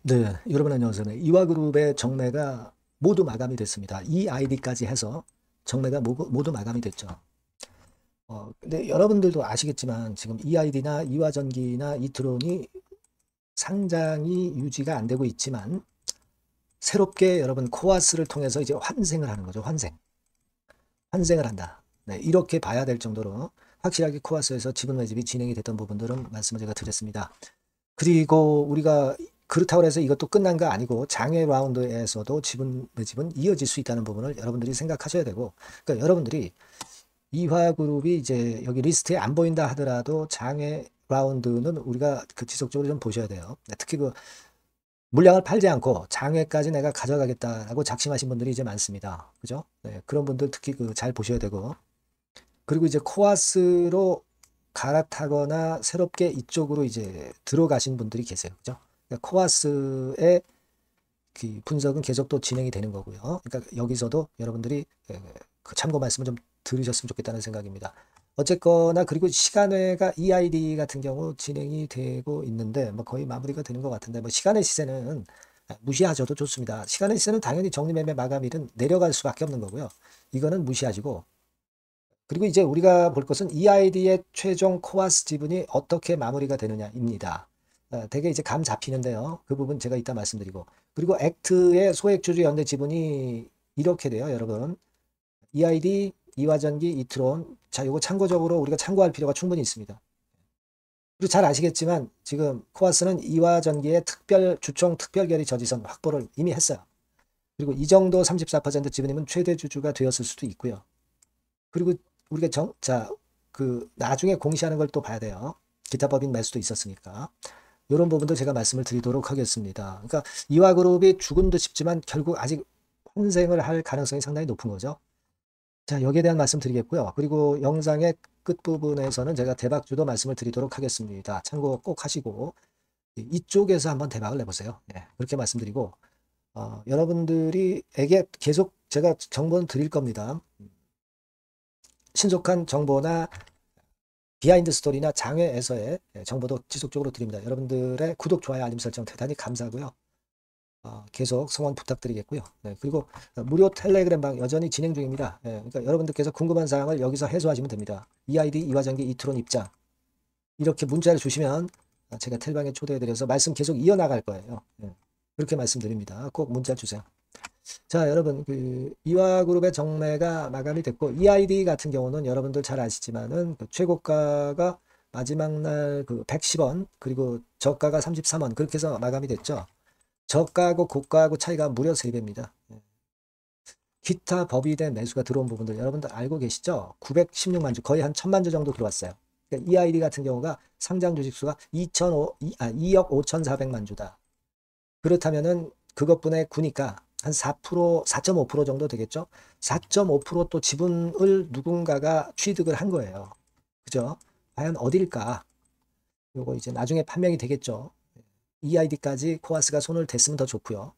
네, 여러분 안녕하세요. 네, 이화그룹의 정매가 모두 마감이 됐습니다. 이 아이디까지 해서 정매가 모두 마감이 됐죠. 근데 여러분들도 아시겠지만 지금 이 아이디나 이화전기나 이트론이 상장이 유지가 안 되고 있지만 새롭게 여러분 코아스를 통해서 이제 환생을 하는 거죠. 환생을 한다. 네, 이렇게 봐야 될 정도로 확실하게 코아스에서 지분 매집이 진행이 됐던 부분들은 말씀을 제가 드렸습니다. 그리고 우리가 그렇다고 해서 이것도 끝난 거 아니고 장외 라운드에서도 지분 매집은 이어질 수 있다는 부분을 여러분들이 생각하셔야 되고, 그러니까 여러분들이 이화그룹이 이제 여기 리스트에 안 보인다 하더라도 장외 라운드는 우리가 그 지속적으로 좀 보셔야 돼요. 네, 특히 그 물량을 팔지 않고 장외까지 내가 가져가겠다라고 작심하신 분들이 이제 많습니다. 그죠? 네, 그런 분들 특히 그 잘 보셔야 되고, 그리고 이제 코아스로 갈아타거나 새롭게 이쪽으로 이제 들어가신 분들이 계세요. 그죠? 그러니까 코아스의 그 분석은 계속 또 진행이 되는 거고요. 그러니까 여기서도 여러분들이 그 참고 말씀을 좀 들으셨으면 좋겠다는 생각입니다. 어쨌거나 그리고 시간외가 EID 같은 경우 진행이 되고 있는데 뭐 거의 마무리가 되는 것 같은데 뭐 시간의 시세는 무시하셔도 좋습니다. 시간의 시세는 당연히 정리매매 마감일은 내려갈 수밖에 없는 거고요. 이거는 무시하시고, 그리고 이제 우리가 볼 것은 EID의 최종 코아스 지분이 어떻게 마무리가 되느냐입니다. 대개 이제 감 잡히는데요. 그 부분 제가 이따 말씀드리고. 그리고 액트의 소액주주 연대 지분이 이렇게 돼요, 여러분. EID, 이화전기, 이트론. 자, 이거 참고적으로 우리가 참고할 필요가 충분히 있습니다. 그리고 잘 아시겠지만 지금 코아스는 이화전기의 주총 특별결의 저지선 확보를 이미 했어요. 그리고 이 정도 34% 지분이면 최대 주주가 되었을 수도 있고요. 그리고 우리가 나중에 공시하는 걸 또 봐야 돼요. 기타 법인 매수도 있었으니까. 이런 부분도 제가 말씀을 드리도록 하겠습니다. 그러니까 이화그룹이 죽은 듯 싶지만 결국 아직 환생을 할 가능성이 상당히 높은 거죠. 자, 여기에 대한 말씀 드리겠고요. 그리고 영상의 끝부분에서는 제가 대박주도 말씀을 드리도록 하겠습니다. 참고 꼭 하시고 이쪽에서 한번 대박을 내보세요. 네, 그렇게 말씀드리고 여러분들이에게 계속 제가 정보는 드릴 겁니다. 신속한 정보나 비하인드 스토리나 장외에서의 정보도 지속적으로 드립니다. 여러분들의 구독, 좋아요, 알림 설정 대단히 감사하고요. 계속 성원 부탁드리겠고요. 네, 그리고 무료 텔레그램방 여전히 진행 중입니다. 그러니까 여러분들께서 궁금한 사항을 여기서 해소하시면 됩니다. EID, 이화전기, 이트론 입장 이렇게 문자를 주시면 제가 텔방에 초대해드려서 말씀 계속 이어나갈 거예요. 그렇게 말씀드립니다. 꼭 문자 주세요. 자, 여러분, 그 이화그룹의 정매가 마감이 됐고 EID 같은 경우는 여러분들 잘 아시지만은 그 최고가가 마지막 날 그 110원 그리고 저가가 33원 그렇게 해서 마감이 됐죠. 저가하고 고가하고 차이가 무려 3배입니다. 기타 법인의 매수가 들어온 부분들 여러분들 알고 계시죠? 916만 주 거의 한 1000만 주 정도 들어왔어요. 그러니까 EID 같은 경우가 상장 주식수가 2억 5,400만 주다. 그렇다면은 그것분의 구니까 한 4%, 4.5% 정도 되겠죠? 4.5%또 지분을 누군가가 취득을 한 거예요. 그죠? 과연 어딜까? 요거 이제 나중에 판명이 되겠죠. EID까지 코아스가 손을 댔으면 더 좋고요.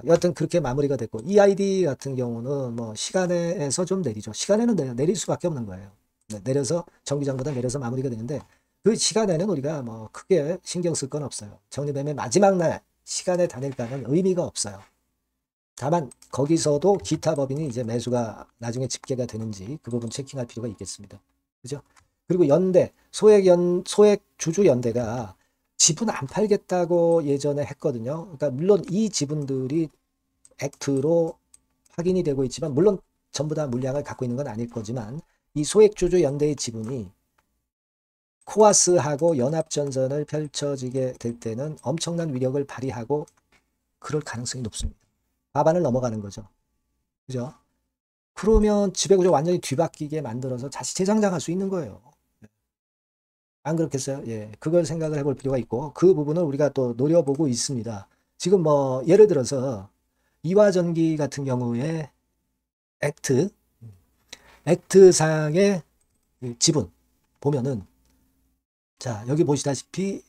여하튼 그렇게 마무리가 됐고 EID 같은 경우는 뭐 시간에서 좀 내리죠. 시간에는 내릴 수밖에 없는 거예요. 네, 내려서 정기장보다 내려서 마무리가 되는데 그 시간에는 우리가 뭐 크게 신경 쓸 건 없어요. 정리매매 마지막 날 시간에 다닐까는 의미가 없어요. 다만 거기서도 기타 법인이 이제 매수가 나중에 집계가 되는지 그 부분 체킹할 필요가 있겠습니다. 그죠? 그리고 소액 주주 연대가 지분 안 팔겠다고 예전에 했거든요. 그러니까 물론 이 지분들이 액트로 확인이 되고 있지만 물론 전부 다 물량을 갖고 있는 건 아닐 거지만 이 소액 주주 연대의 지분이 코아스하고 연합전선을 펼쳐지게 될 때는 엄청난 위력을 발휘하고 그럴 가능성이 높습니다. 과반을 넘어가는 거죠. 그죠? 그러면 지배구조 완전히 뒤바뀌게 만들어서 다시 재상장할 수 있는 거예요. 안 그렇겠어요? 예. 그걸 생각을 해볼 필요가 있고, 그 부분을 우리가 또 노려보고 있습니다. 지금 뭐, 예를 들어서, 이화전기 같은 경우에 액트, 액트상의 지분 보면은, 자, 여기 보시다시피,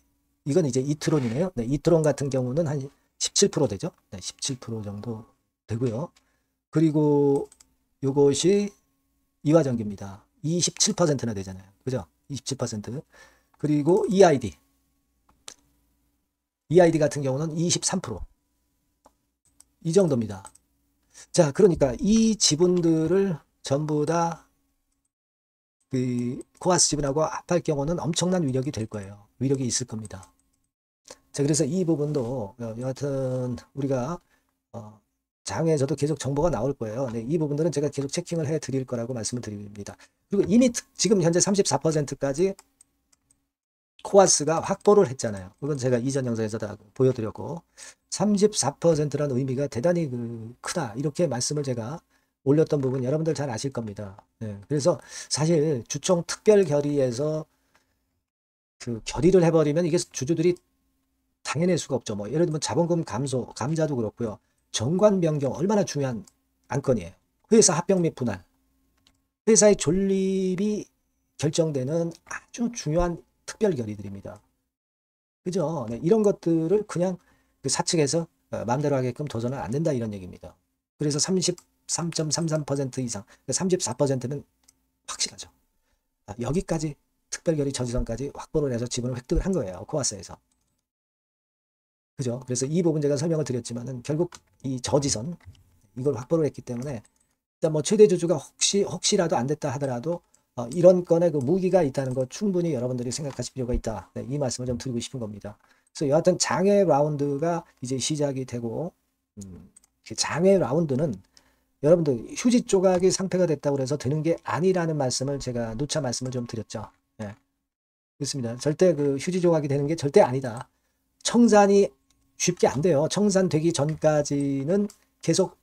이건 이제 이트론이네요. 네, 이트론 같은 경우는 한 17% 되죠? 네, 17% 정도 되고요. 그리고 요것이 이화전기입니다. 27%나 되잖아요. 그죠? 27%. 그리고 EID. EID 같은 경우는 23%. 이 정도입니다. 자, 그러니까 이 지분들을 전부 다 그 코아스 지분하고 합할 경우는 엄청난 위력이 될 거예요. 위력이 있을 겁니다. 자, 그래서 이 부분도 여하튼 우리가 장에서도 계속 정보가 나올 거예요. 네, 이 부분들은 제가 계속 체킹을 해 드릴 거라고 말씀을 드립니다. 그리고 이미 지금 현재 34%까지 코아스가 확보를 했잖아요. 그건 제가 이전 영상에서 다 보여드렸고 34%라는 의미가 대단히 크다 이렇게 말씀을 제가 올렸던 부분 여러분들 잘 아실 겁니다. 네, 그래서 사실 주총 특별 결의에서 그 결의를 해버리면 이게 주주들이 당해낼 수가 없죠. 뭐 예를 들면 자본금 감소, 감자도 그렇고요. 정관 변경 얼마나 중요한 안건이에요. 회사 합병 및 분할, 회사의 존립이 결정되는 아주 중요한 특별 결의들입니다. 그죠? 네, 이런 것들을 그냥 그 사측에서 마음대로 하게끔 둬서는 안 된다 이런 얘기입니다. 그래서 33.33% 이상, 34%는 확실하죠. 여기까지 특별결의 저지선까지 확보를 해서 지분을 획득을 한 거예요. 코아스에서. 그죠? 그래서 이 부분 제가 설명을 드렸지만은 결국 이 저지선 이걸 확보를 했기 때문에 일단 뭐 최대 주주가 혹시라도 안 됐다 하더라도 이런 건에 그 무기가 있다는 거 충분히 여러분들이 생각하실 필요가 있다. 네, 이 말씀을 좀 드리고 싶은 겁니다. 그래서 여하튼 장외 라운드가 이제 시작이 되고 장외 라운드는 여러분들 휴지 조각이 상패가 됐다고 해서 되는 게 아니라는 말씀을 제가 누차 말씀을 좀 드렸죠. 네. 그렇습니다. 절대 그 휴지 조각이 되는 게 절대 아니다. 청산이 쉽게 안 돼요. 청산되기 전까지는 계속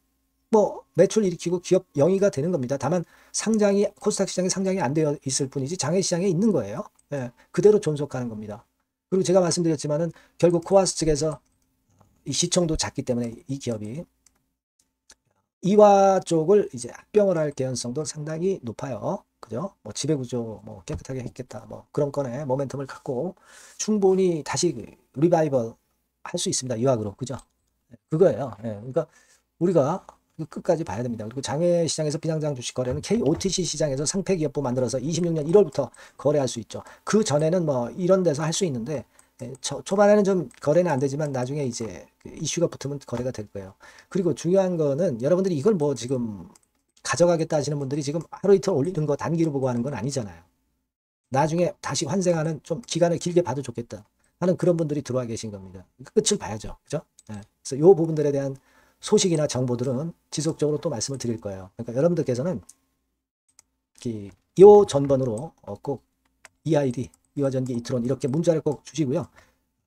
뭐 매출 일으키고 기업 영위가 되는 겁니다. 다만 상장이 코스닥 시장에 상장이 안 되어 있을 뿐이지 장외 시장에 있는 거예요. 네. 그대로 존속하는 겁니다. 그리고 제가 말씀드렸지만은 결국 코아스 측에서 이 시총도 작기 때문에 이 기업이 이화 쪽을 이제 합병을 할 개연성도 상당히 높아요. 그죠? 뭐 지배구조 뭐 깨끗하게 했겠다. 뭐 그런 건에 모멘텀을 갖고 충분히 다시 리바이벌 할 수 있습니다. 이화그룹. 그죠? 그거예요. 예. 그러니까 우리가 끝까지 봐야 됩니다. 그리고 장외 시장에서 비상장 주식 거래는 KOTC 시장에서 상패 기업부 만들어서 26년 1월부터 거래할 수 있죠. 그 전에는 뭐 이런 데서 할 수 있는데 초반에는 좀 거래는 안 되지만 나중에 이제 이슈가 붙으면 거래가 될 거예요. 그리고 중요한 거는 여러분들이 이걸 뭐 지금 가져가겠다 하시는 분들이 지금 하루 이틀 올리는 거 단기로 보고 하는 건 아니잖아요. 나중에 다시 환생하는 좀 기간을 길게 봐도 좋겠다 하는 그런 분들이 들어와 계신 겁니다. 끝을 봐야죠. 그죠? 네. 그래서 이 부분들에 대한 소식이나 정보들은 지속적으로 또 말씀을 드릴 거예요. 그러니까 여러분들께서는 이 전번으로 꼭 EID 이화전기 이트론 이렇게 문자를 꼭 주시고요.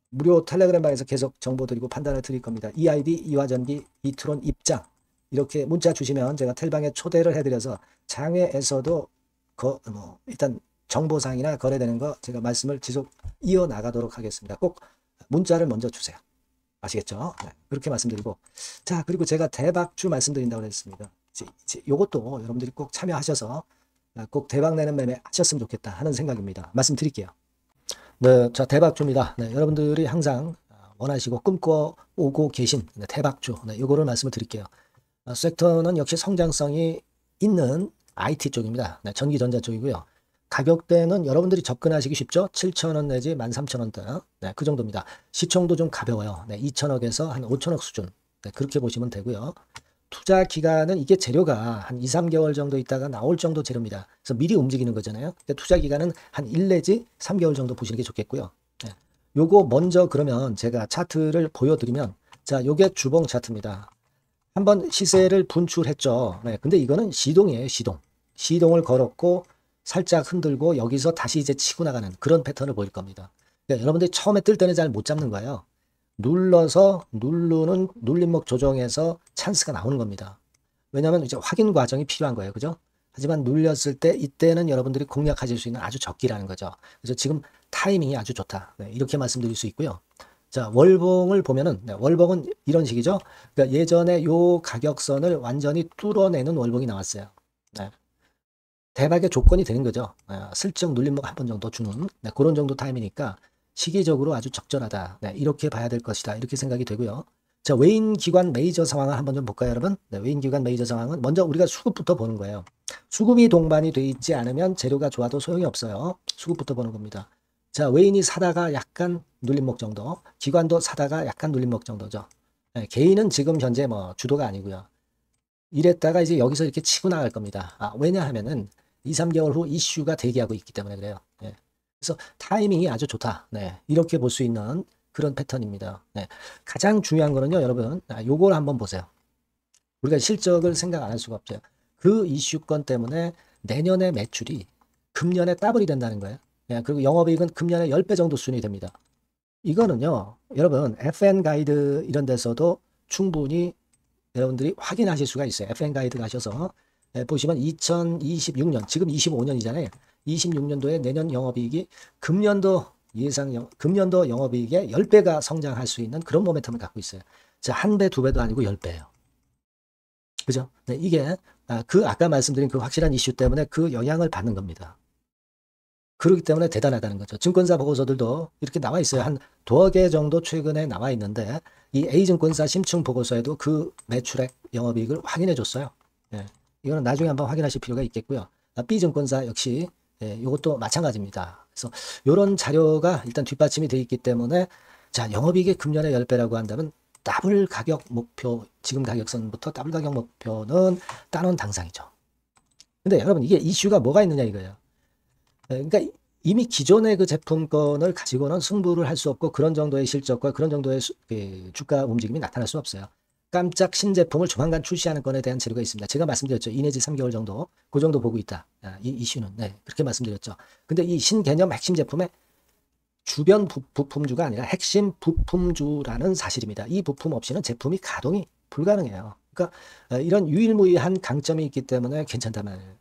무료 텔레그램 방에서 계속 정보 드리고 판단을 드릴 겁니다. EID 이화전기 이트론 입장 이렇게 문자 주시면 제가 텔방에 초대를 해드려서 장외에서도 일단 정보상이나 거래되는 거 제가 말씀을 지속 이어나가도록 하겠습니다. 꼭 문자를 먼저 주세요. 아시겠죠? 네, 그렇게 말씀드리고 자 그리고 제가 대박주 말씀드린다고 했습니다. 이제 요것도 여러분들이 꼭 참여하셔서 꼭 대박 내는 매매 하셨으면 좋겠다 하는 생각입니다. 말씀드릴게요. 네, 자 대박주입니다. 네, 여러분들이 항상 원하시고 꿈꿔오고 계신 대박주 이거를 말씀을 드릴게요. 섹터는 역시 성장성이 있는 IT 쪽입니다. 네, 전기전자 쪽이고요. 가격대는 여러분들이 접근하시기 쉽죠? 7,000원 내지 13,000원대. 네, 그 정도입니다. 시총도 좀 가벼워요. 네, 2,000억에서 한 5,000억 수준. 네, 그렇게 보시면 되고요. 투자 기간은 이게 재료가 한 2, 3개월 정도 있다가 나올 정도 재료입니다. 그래서 미리 움직이는 거잖아요. 투자 기간은 한 1 내지 3개월 정도 보시는 게 좋겠고요. 네, 요거 먼저 그러면 제가 차트를 보여드리면 자, 요게 주봉 차트입니다. 한번 시세를 분출했죠. 네, 근데 이거는 시동이에요. 시동을 걸었고 살짝 흔들고 여기서 다시 이제 치고 나가는 그런 패턴을 보일 겁니다. 그러니까 여러분들이 처음에 뜰 때는 잘 못 잡는 거예요. 눌러서 누르는 눌림목 조정에서 찬스가 나오는 겁니다. 왜냐하면 이제 확인 과정이 필요한 거예요. 그죠? 하지만 눌렸을 때 이때는 여러분들이 공략하실 수 있는 아주 적기라는 거죠. 그래서 지금 타이밍이 아주 좋다. 네, 이렇게 말씀드릴 수 있고요. 자, 월봉을 보면은 월봉은 이런 식이죠. 그러니까 예전에 요 가격선을 완전히 뚫어내는 월봉이 나왔어요. 네. 대박의 조건이 되는 거죠. 슬쩍 눌림목 한 번 정도 주는 그런 정도 타임이니까 시기적으로 아주 적절하다. 네, 이렇게 봐야 될 것이다. 이렇게 생각이 되고요. 자, 외인 기관 메이저 상황을 한번 좀 볼까요, 여러분? 네, 외인 기관 메이저 상황은 먼저 우리가 수급부터 보는 거예요. 수급이 동반이 돼 있지 않으면 재료가 좋아도 소용이 없어요. 수급부터 보는 겁니다. 자, 외인이 사다가 약간 눌림목 정도, 기관도 사다가 약간 눌림목 정도죠. 예, 개인은 지금 현재 뭐 주도가 아니고요. 이랬다가 이제 여기서 이렇게 치고 나갈 겁니다. 왜냐하면은 2, 3개월 후 이슈가 대기하고 있기 때문에 그래요. 예. 그래서 타이밍이 아주 좋다. 네. 이렇게 볼 수 있는 그런 패턴입니다. 네. 가장 중요한 거는요, 여러분, 요걸 한번 보세요. 우리가 실적을 생각 안 할 수가 없죠. 그 이슈건 때문에 내년의 매출이 금년에 더블이 된다는 거예요. 예, 그리고 영업이익은 금년에 10배 정도 수준이 됩니다. 이거는요, 여러분, FN 가이드 이런 데서도 충분히 여러분들이 확인하실 수가 있어요. FN 가이드 가셔서 보시면 2026년, 지금 25년이잖아요. 26년도에 내년 영업이익이 금년도 영업이익의 10배가 성장할 수 있는 그런 모멘텀을 갖고 있어요. 자, 한 배, 두 배도 아니고 10배예요. 그죠? 네, 이게 아까 말씀드린 그 확실한 이슈 때문에 그 영향을 받는 겁니다. 그렇기 때문에 대단하다는 거죠. 증권사 보고서들도 이렇게 나와 있어요. 한 두어 개 정도 최근에 나와 있는데 이 A증권사 심층 보고서에도 그 매출액 영업이익을 확인해 줬어요. 예, 이거는 나중에 한번 확인하실 필요가 있겠고요. B증권사 역시 이것도 마찬가지입니다. 그래서 이런 자료가 일단 뒷받침이 되어 있기 때문에 자, 영업이익이 금년에 10배라고 한다면 더블 가격 목표, 지금 가격선부터 더블 가격 목표는 따놓은 당상이죠. 근데 여러분 이게 이슈가 뭐가 있느냐 이거예요. 그러니까 이미 기존의 그 제품권을 가지고는 승부를 할 수 없고 그런 정도의 실적과 그런 정도의 주가 움직임이 나타날 수 없어요. 깜짝 신제품을 조만간 출시하는 건에 대한 재료가 있습니다. 제가 말씀드렸죠. 2 내지 3개월 정도, 그 정도 보고 있다. 이 이슈는. 네, 그렇게 말씀드렸죠. 근데 이 신개념 핵심 제품의 주변 부품주가 아니라 핵심 부품주라는 사실입니다. 이 부품 없이는 제품이 가동이 불가능해요. 그러니까 이런 유일무이한 강점이 있기 때문에 괜찮단 말이에요.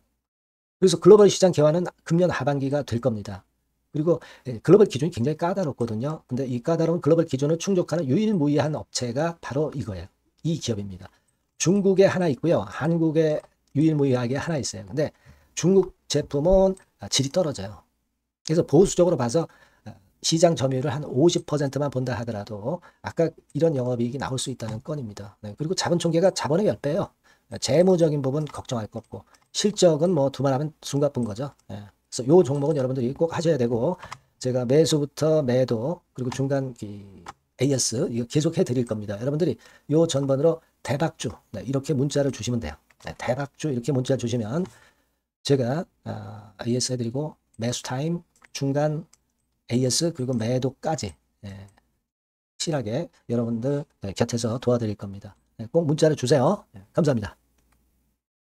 그래서 글로벌 시장 개화는 금년 하반기가 될 겁니다. 그리고 글로벌 기준이 굉장히 까다롭거든요. 근데 이 까다로운 글로벌 기준을 충족하는 유일무이한 업체가 바로 이거예요. 이 기업입니다. 중국에 하나 있고요. 한국에 유일무이하게 하나 있어요. 근데 중국 제품은 질이 떨어져요. 그래서 보수적으로 봐서 시장 점유율을 한 50%만 본다 하더라도 아까 이런 영업이익이 나올 수 있다는 건입니다. 네, 그리고 자본 총계가 자본의 10배예요. 재무적인 부분 걱정할 거 없고 실적은 뭐 두말하면 숨가쁜 거죠. 예. 그래서 요 종목은 여러분들이 꼭 하셔야 되고 제가 매수부터 매도 그리고 중간 AS 이거 계속 해드릴 겁니다. 여러분들이 요 전번으로 대박주 이렇게 문자를 주시면 돼요. 대박주 이렇게 문자 주시면 제가 AS 해드리고 매수 타임 중간 AS 그리고 매도까지 확실하게 여러분들 곁에서 도와드릴 겁니다. 꼭 문자를 주세요. 감사합니다.